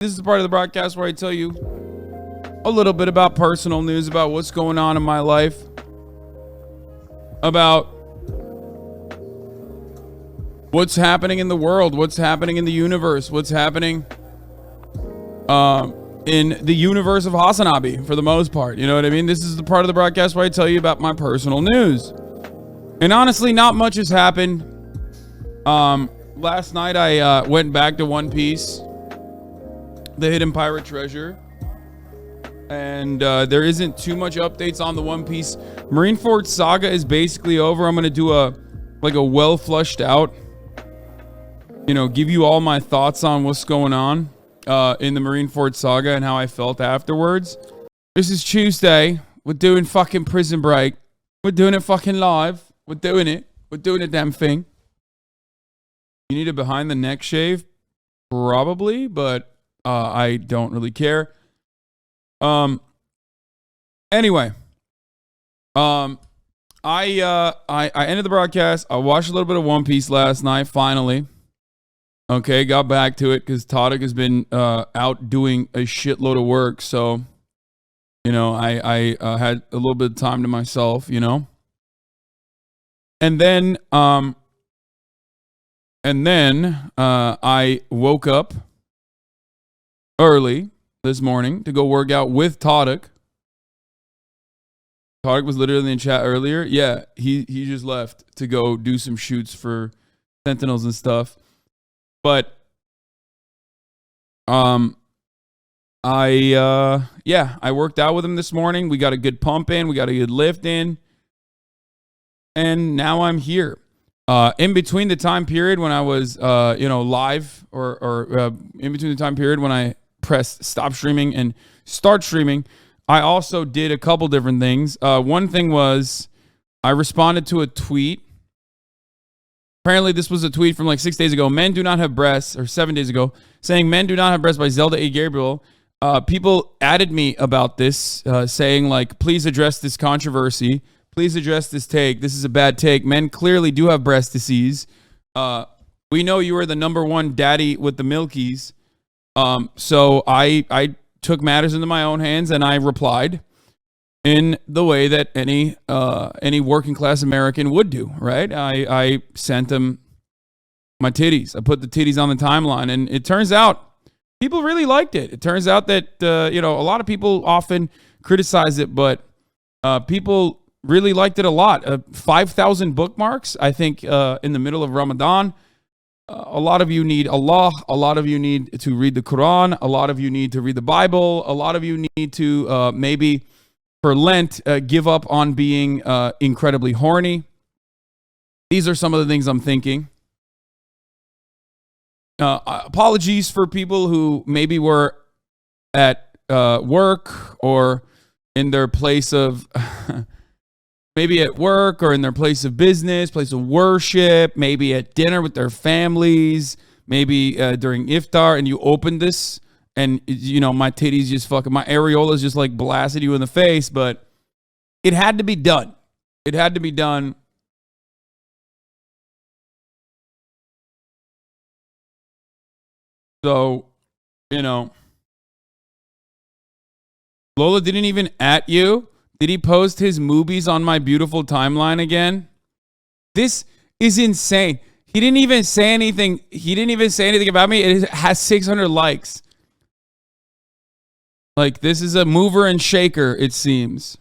This is the part of the broadcast where I tell you a little bit about personal news, about what's going on in my life, about what's happening in the world, what's happening in the universe, what's happening in the universe of HasanAbi for the most part. You know what I mean? This is the part of the broadcast where I tell you about my personal news. And honestly, not much has happened. Last night I went back to One Piece, the hidden pirate treasure, and there isn't too much updates on the One Piece. Marineford saga is basically over. I'm gonna do a well flushed out, give you all my thoughts on what's going on in the Marineford saga and how I felt afterwards. This is Tuesday. We're doing fucking Prison Break. We're doing it fucking live. We're doing it. We're doing a damn thing. You need a behind the neck shave? Probably, but I don't really care. Anyway, I ended the broadcast. I watched a little bit of One Piece last night, finally. Okay, got back to it because Tadic has been out doing a shitload of work. So, I had a little bit of time to myself, And then I woke up early this morning to go work out with Tadic. Tadic was literally in chat earlier. Yeah, he just left to go do some shoots for Sentinels and stuff. But I worked out with him this morning. We got a good pump in, we got a good lift in, and now I'm here. In between the time period when I was live or in between the time period when I pressed stop streaming and start streaming, I also did a couple different things. One thing was I responded to a tweet. Apparently this was a tweet from like 6 days ago. Men do not have breasts, or 7 days ago, saying men do not have breasts by Zelda A. Gabriel. People added me about this, saying like, please address this controversy. Please address this take. This is a bad take. Men clearly do have breast disease. We know you are the number one daddy with the milkies. So I took matters into my own hands and I replied in the way that any working class American would do, right? I sent them my titties. I put the titties on the timeline, and it turns out people really liked it. It turns out that a lot of people often criticize it, but people really liked it a lot. 5,000 bookmarks, I think, in the middle of Ramadan. A lot of you need Allah. A lot of you need to read the Quran. A lot of you need to read the Bible. A lot of you need to maybe for Lent give up on being incredibly horny. These are some of the things I'm thinking. Apologies for people who maybe were at work or in their place of maybe at work or in their place of business, place of worship, maybe at dinner with their families, maybe during iftar, and you opened this and my titties just fucking, my areolas just like blasted you in the face. But it had to be done. It had to be done. So, Lola didn't even at you. Did he post his Moobies on my beautiful timeline again? This is insane. He didn't even say anything. He didn't even say anything about me. It has 600 likes. Like, this is a mover and shaker, it seems.